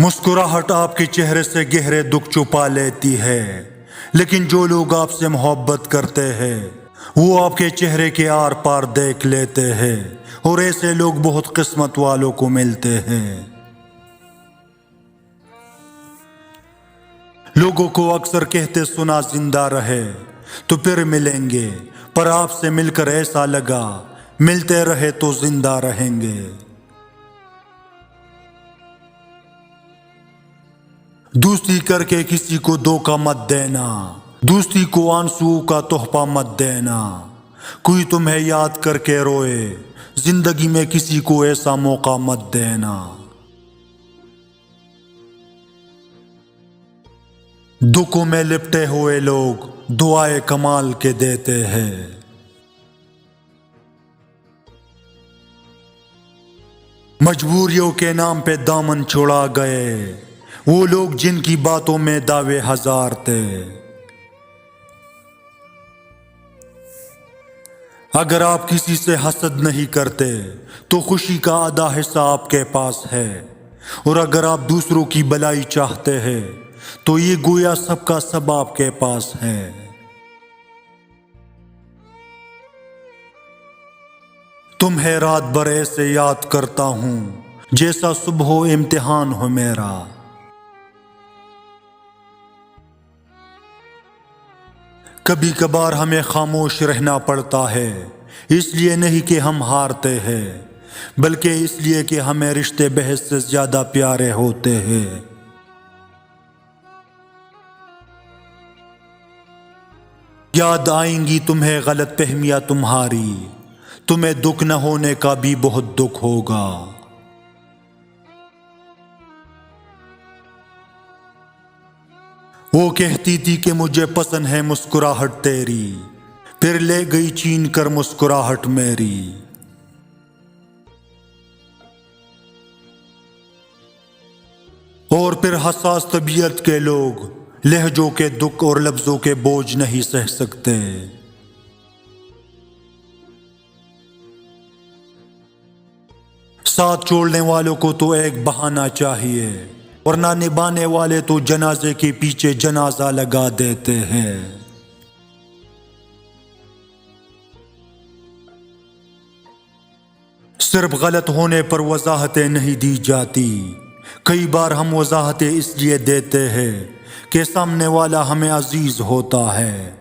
مسکراہٹ آپ کے چہرے سے گہرے دکھ چھپا لیتی ہے، لیکن جو لوگ آپ سے محبت کرتے ہیں وہ آپ کے چہرے کے آر پار دیکھ لیتے ہیں، اور ایسے لوگ بہت قسمت والوں کو ملتے ہیں۔ لوگوں کو اکثر کہتے سنا زندہ رہے تو پھر ملیں گے، پر آپ سے مل کر ایسا لگا ملتے رہے تو زندہ رہیں گے۔ دوستی کر کے کسی کو دھوکہ مت دینا، دوستی کو آنسو کا تحفہ مت دینا۔ کوئی تمہیں یاد کر کے روئے، زندگی میں کسی کو ایسا موقع مت دینا۔ دکھوں میں لپٹے ہوئے لوگ دعائیں کمال کے دیتے ہیں۔ مجبوریوں کے نام پہ دامن چھڑا گئے وہ لوگ جن کی باتوں میں دعوے ہزار تھے۔ اگر آپ کسی سے حسد نہیں کرتے تو خوشی کا آدھا حصہ آپ کے پاس ہے، اور اگر آپ دوسروں کی بلائی چاہتے ہیں تو یہ گویا سب کا سب آپ کے پاس ہے۔ تمہیں رات بھر ایسے یاد کرتا ہوں جیسا صبح ہو امتحان ہو میرا۔ کبھی کبھار ہمیں خاموش رہنا پڑتا ہے، اس لیے نہیں کہ ہم ہارتے ہیں، بلکہ اس لیے کہ ہمیں رشتے بحث سے زیادہ پیارے ہوتے ہیں۔ یاد آئیں گی تمہیں غلط فہمیاں تمہاری، تمہیں دکھ نہ ہونے کا بھی بہت دکھ ہوگا۔ وہ کہتی تھی کہ مجھے پسند ہے مسکراہٹ تیری، پھر لے گئی چھین کر مسکراہٹ میری۔ اور پھر حساس طبیعت کے لوگ لہجوں کے دکھ اور لفظوں کے بوجھ نہیں سہ سکتے۔ ساتھ چھوڑنے والوں کو تو ایک بہانہ چاہیے، ورنہ نبھانے والے تو جنازے کے پیچھے جنازہ لگا دیتے ہیں۔ صرف غلط ہونے پر وضاحتیں نہیں دی جاتی، کئی بار ہم وضاحتیں اس لیے دیتے ہیں کہ سامنے والا ہمیں عزیز ہوتا ہے۔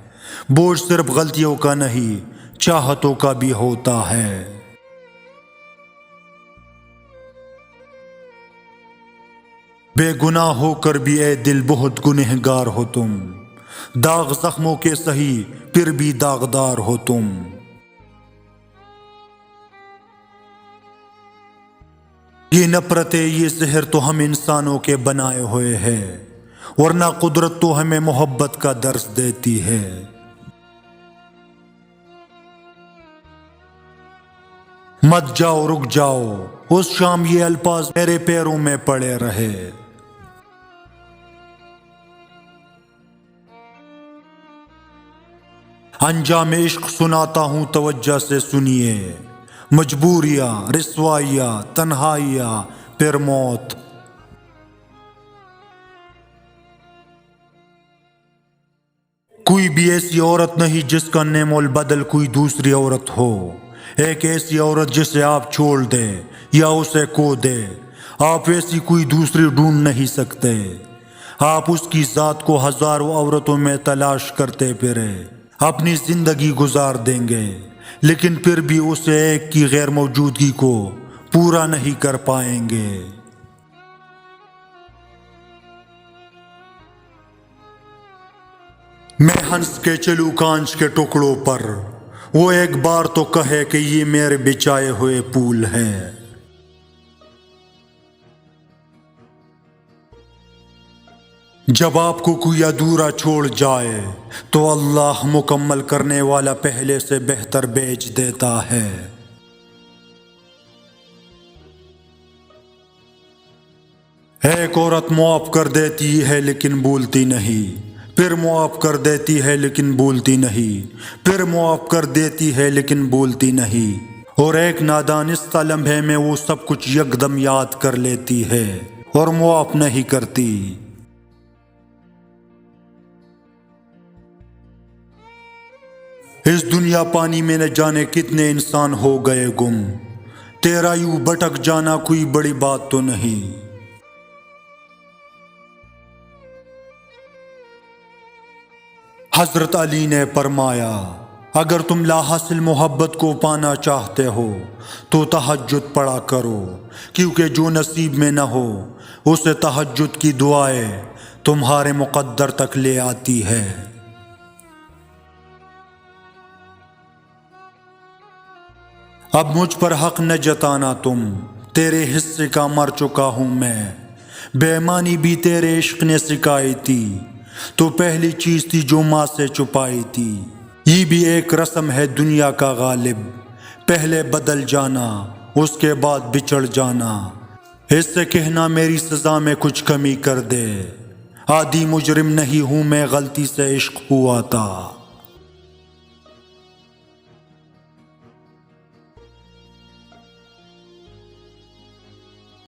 بوجھ صرف غلطیوں کا نہیں، چاہتوں کا بھی ہوتا ہے۔ بے گناہ ہو کر بھی اے دل بہت گنہگار ہو تم، داغ زخموں کے سہی پھر بھی داغدار ہو تم۔ یہ نفرتیں یہ زہر تو ہم انسانوں کے بنائے ہوئے ہیں، ورنہ قدرت تو ہمیں محبت کا درس دیتی ہے۔ مت جاؤ رک جاؤ، اس شام یہ الفاظ میرے پیروں میں پڑے رہے۔ انجام عشق سناتا ہوں توجہ سے سنیے، مجبوریاں، رسوائیاں، تنہائیاں، پھر موت۔ کوئی بھی ایسی عورت نہیں جس کا نعم البدل کوئی دوسری عورت ہو، ایک ایسی عورت جسے آپ چھوڑ دیں یا اسے کھو دے، آپ ایسی کوئی دوسری ڈھونڈ نہیں سکتے۔ آپ اس کی ذات کو ہزاروں عورتوں میں تلاش کرتے پھرے اپنی زندگی گزار دیں گے، لیکن پھر بھی اسے ایک کی غیر موجودگی کو پورا نہیں کر پائیں گے۔ میں ہنس کے چلوں کانچ کے ٹکڑوں پر، وہ ایک بار تو کہے کہ یہ میرے بچھائے ہوئے پھول ہیں۔ جب آپ کو کوئی ادھورا چھوڑ جائے تو اللہ مکمل کرنے والا پہلے سے بہتر بیچ دیتا ہے۔ ایک عورت معاف کر دیتی ہے لیکن بھولتی نہیں، پھر معاف کر دیتی ہے لیکن بھولتی نہیں، پھر معاف کر دیتی ہے لیکن بھولتی نہیں، اور ایک نادانستہ لمحے میں وہ سب کچھ یکدم یاد کر لیتی ہے اور معاف نہیں کرتی۔ اس دنیا پانی میں نہ جانے کتنے انسان ہو گئے گم، تیرا یوں بھٹک جانا کوئی بڑی بات تو نہیں۔ حضرت علی نے فرمایا، اگر تم لا حاصل محبت کو پانا چاہتے ہو تو تہجد پڑھا کرو، کیونکہ جو نصیب میں نہ ہو اسے تہجد کی دعائیں تمہارے مقدر تک لے آتی ہے۔ اب مجھ پر حق نہ جتانا تم، تیرے حصے کا مر چکا ہوں میں، بے ایمانی بھی تیرے عشق نے سکھائی تھی، تو پہلی چیز تھی جو ماں سے چھپائی تھی۔ یہ بھی ایک رسم ہے دنیا کا غالب، پہلے بدل جانا اس کے بعد بچڑ جانا، اس سے کہنا میری سزا میں کچھ کمی کر دے، عادی مجرم نہیں ہوں میں، غلطی سے عشق ہوا تھا۔